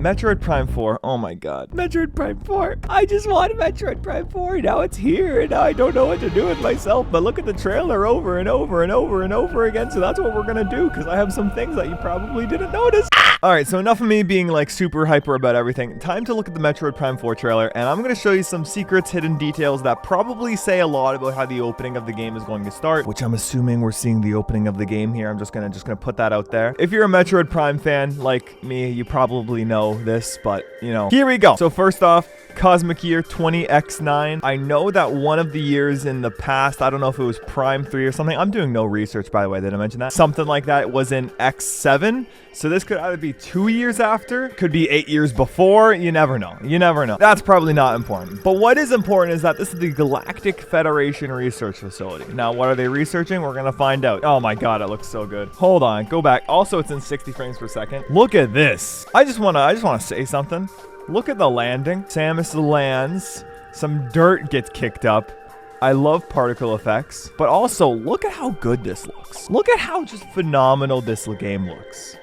Metroid Prime 4. Oh my god. Metroid Prime 4. I just wanted Metroid Prime 4. Now it's here, and now I don't know what to do with myself. But look at the trailer over and over and over and over again. So that's what we're gonna do, because I have some things that you probably didn't notice. Alright, so enough of me being like super hyper about everything. Time to look at the Metroid Prime 4 trailer, and I'm gonna show you some secrets, hidden details that probably say a lot about how the opening of the game is going to start, which I'm assuming we're seeing the opening of the game here. I'm just gonna put that out there. If you're a Metroid Prime fan like me, you probably know this, but you know, here we go. So first off, Cosmic Year 20X9. I know that one of the years in the past, I don't know if it was Prime 3 or something. I'm doing no research, by the way, did I mention that? Something like that was in X7. So this could either be 2 years after, could be 8 years before. You never know. You never know. That's probably not important. But what is important is that this is the Galactic Federation Research Facility. Now, what are they researching? We're gonna find out. Oh my god, it looks so good. Hold on, go back. Also, it's in 60 frames per second. Look at this. I just wanna say something. Look at the landing. Samus lands. Some dirt gets kicked up. I love particle effects. But also, look at how good this looks. Look at how just phenomenal this game looks.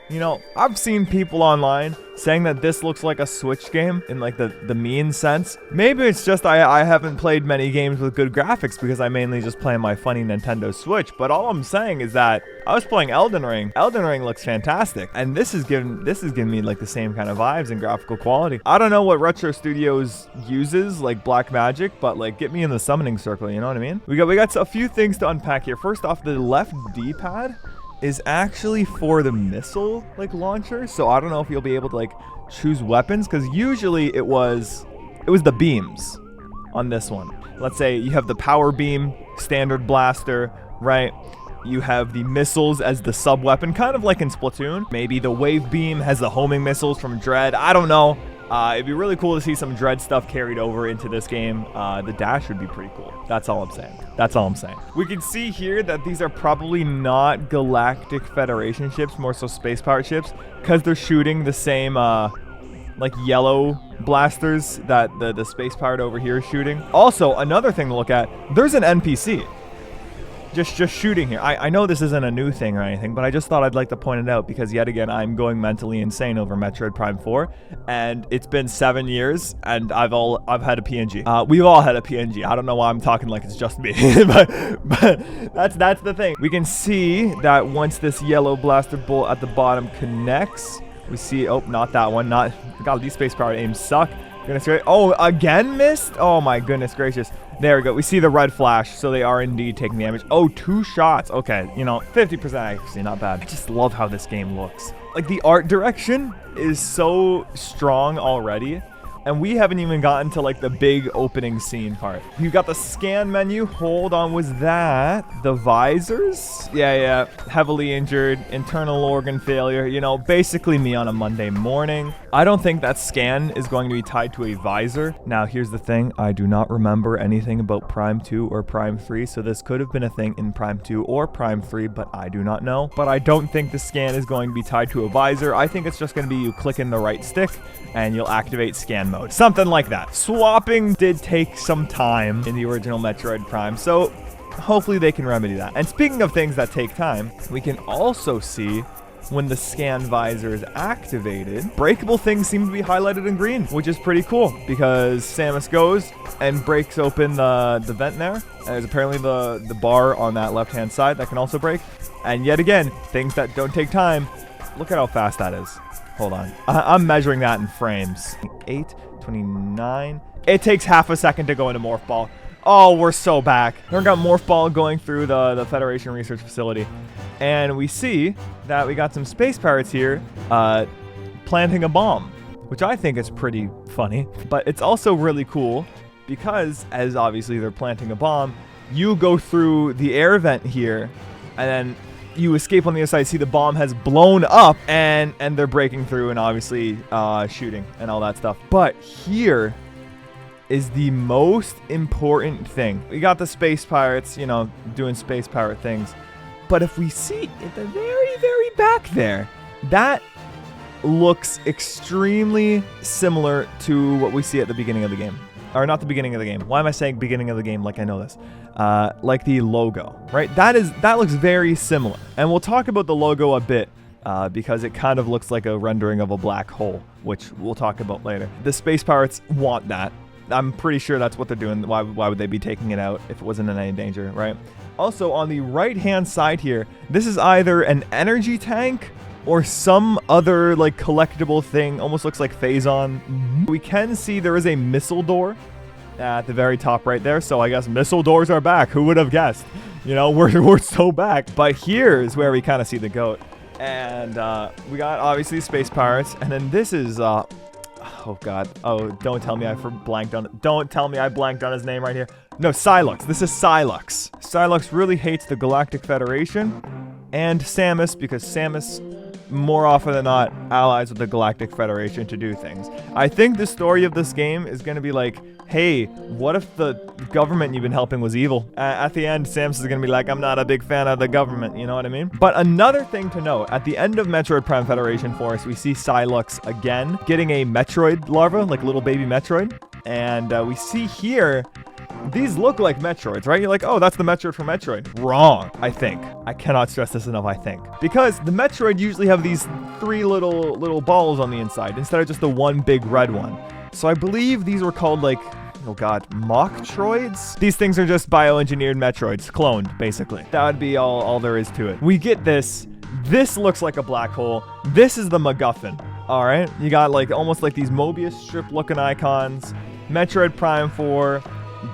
You know, I've seen people online saying that this looks like a Switch game in like the mean sense. Maybe it's just I haven't played many games with good graphics because I mainly just play my funny Nintendo Switch. But all I'm saying is that I was playing Elden Ring. Elden Ring looks fantastic, and this is giving me like the same kind of vibes and graphical quality. I don't know what Retro Studios uses, like Black Magic, but like get me in the summoning circle. You know what I mean? We got a few things to unpack here. First off, the left D-pad is actually for the missile like launcher, so I don't know if you'll be able to like choose weapons, because usually it was the beams on this one. Let's say you have the power beam, standard blaster, right? You have the missiles as the sub weapon, kind of like in Splatoon. Maybe the wave beam has the homing missiles from Dread. I don't know. It'd be really cool to see some Dread stuff carried over into this game. The dash would be pretty cool. That's all I'm saying. That's all I'm saying. We can see here that these are probably not Galactic Federation ships, more so space pirate ships, because they're shooting the same like yellow blasters that the space pirate over here is shooting. Also, another thing to look at, there's an NPC just shooting here. I know this isn't a new thing or anything, but I just thought I'd like to point it out because yet again, I'm going mentally insane over Metroid Prime 4, and it's been 7 years, and I've had a PNG. We've all had a PNG. I don't know why I'm talking like it's just me, but that's the thing. We can see that once this yellow blaster bolt at the bottom connects, we see, oh, not that one, not, God, these space pirate aims suck. Goodness gracious. Oh, again missed? Oh my goodness gracious. There we go. We see the red flash, so they are indeed taking damage. Oh, 2 shots. Okay, you know, 50% accuracy, not bad. I just love how this game looks. Like, the art direction is so strong already, and we haven't even gotten to, like, the big opening scene part. You got the scan menu. Hold on, was that the visors? Yeah, heavily injured, internal organ failure, you know, basically me on a Monday morning. I don't think that scan is going to be tied to a visor. Now, here's the thing. I do not remember anything about Prime 2 or Prime 3, so this could have been a thing in Prime 2 or Prime 3, but I do not know. But I don't think the scan is going to be tied to a visor. I think it's just going to be you click in the right stick, and you'll activate scan mode. Something like that. Swapping did take some time in the original Metroid Prime, so hopefully they can remedy that. And speaking of things that take time, we can also see when the scan visor is activated, breakable things seem to be highlighted in green, which is pretty cool because Samus goes and breaks open the vent there. And there's apparently the bar on that left-hand side that can also break. And yet again, things that don't take time. Look at how fast that is. Hold on. I'm measuring that in frames. 8, 29. It takes half a second to go into Morph Ball. Oh, we're so back. We got Morph Ball going through the Federation Research Facility. And we see that we got some space pirates here planting a bomb, which I think is pretty funny. But it's also really cool because, as obviously they're planting a bomb, you go through the air vent here, and then you escape on the other side, see the bomb has blown up, and they're breaking through and obviously shooting and all that stuff. But here is the most important thing. We got the space pirates, you know, doing space pirate things. But if we see at the very, very back there, that looks extremely similar to what we see at the beginning of the game. Or not the beginning of the game. Why am I saying beginning of the game like I know this? Like the logo, right? That looks very similar. And we'll talk about the logo a bit because it kind of looks like a rendering of a black hole, which we'll talk about later. The space pirates want that. I'm pretty sure that's what they're doing. Why would they be taking it out if it wasn't in any danger, right? Also, on the right-hand side here, this is either an energy tank or some other like collectible thing. Almost looks like Phazon. We can see there is a missile door at the very top right there. So I guess missile doors are back. Who would have guessed? You know, we're so back. But here's where we kind of see the goat. And we got obviously space pirates. And then this is... oh god. Oh, don't tell me I blanked on it. Don't tell me I blanked on his name right here. No, Psylux. This is Psylux. Psylux really hates the Galactic Federation and Samus, because Samus, more often than not, allies with the Galactic Federation to do things. I think the story of this game is going to be like, hey, what if the government you've been helping was evil? At the end, Samus is going to be like, I'm not a big fan of the government, you know what I mean? But another thing to note, at the end of Metroid Prime Federation Force, we see Psylux again getting a Metroid larva, like little baby Metroid. And we see here, these look like Metroids, right? You're like, oh, that's the Metroid from Metroid. Wrong, I think. I cannot stress this enough, I think. Because the Metroid usually have these 3 little balls on the inside, instead of just the one big red one. So I believe these were called, like, oh god, Mocktroids? These things are just bioengineered Metroids, cloned, basically. That would be all there is to it. We get this. This looks like a black hole. This is the MacGuffin, all right? You got, like, almost like these Mobius strip-looking icons. Metroid Prime 4,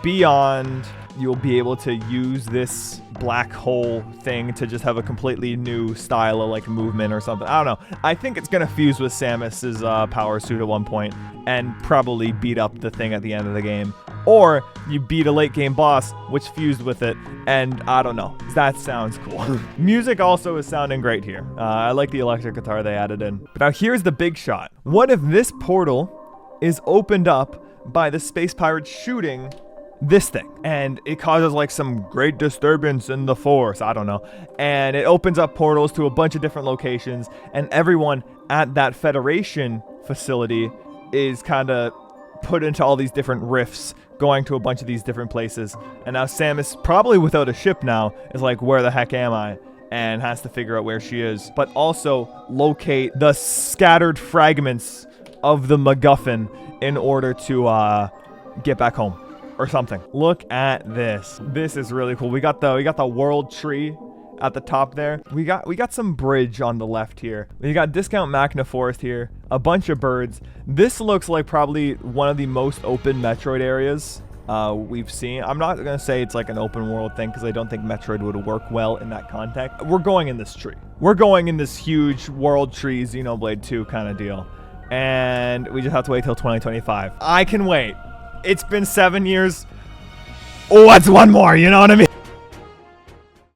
Beyond, you'll be able to use this black hole thing to just have a completely new style of like movement or something. I don't know. I think it's gonna fuse with Samus's power suit at one point and probably beat up the thing at the end of the game. Or you beat a late game boss which fused with it, and I don't know. That sounds cool. Music also is sounding great here. I like the electric guitar they added in. But now here's the big shot. What if this portal is opened up by the space pirates shooting this thing, and it causes like some great disturbance in the force, I don't know, and it opens up portals to a bunch of different locations, and everyone at that Federation facility is kind of put into all these different rifts, going to a bunch of these different places. And now Samus, probably without a ship now, is like, where the heck am I? And has to figure out where she is, but also locate the scattered fragments of the MacGuffin in order to get back home or something. Look at this. This is really cool. We got the world tree at the top there. We got some bridge on the left here. We got Discount Magna Forest here. A bunch of birds. This looks like probably one of the most open Metroid areas we've seen. I'm not gonna say it's like an open world thing because I don't think Metroid would work well in that context. We're going in this tree. We're going in this huge world tree Xenoblade 2 kind of deal. And we just have to wait till 2025. I can wait. It's been 7 years. What's one more? You know what I mean?